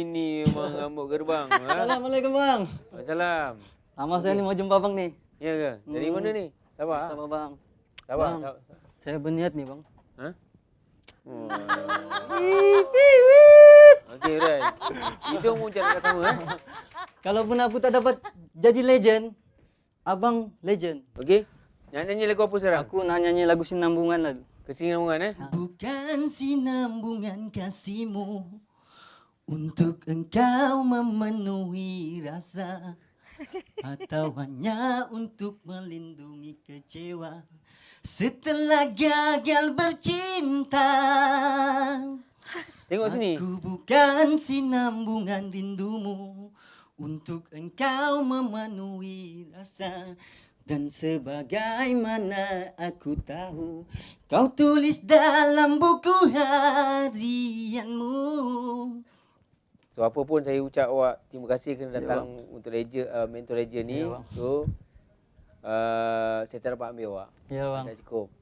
ini memang rambut gerbang. Ha? Assalamualaikum bang. Waalaikumsalam. Lama saya ni mau jumpa bang ni. Ya ke? Dari mana ni? Sabah? Sama bang. Sabah. Bang, saya berniat nih bang. Ha? Oh. Okey, right. Hidung pun cakap sama Kalaupun aku tak dapat jadi legend, abang legend. Okey. Nyanyi lagu apa sekarang? Aku nak nyanyi lagu Sinambungan lah. Kesinambungan Bukan sinambungan kasihmu untuk engkau memenuhi rasa, atau hanya untuk melindungi kecewa setelah gagal bercinta. Tengok sini. Aku bukan sinambungan rindumu untuk engkau memenuhi rasa. Dan sebagaimana aku tahu, kau tulis dalam buku harianmu. So apa pun saya ucap awak terima kasih kerana datang untuk mentor Raja ni. Ya, bang. So saya tak dapat ambil awak. Ya bang. Dah cukup.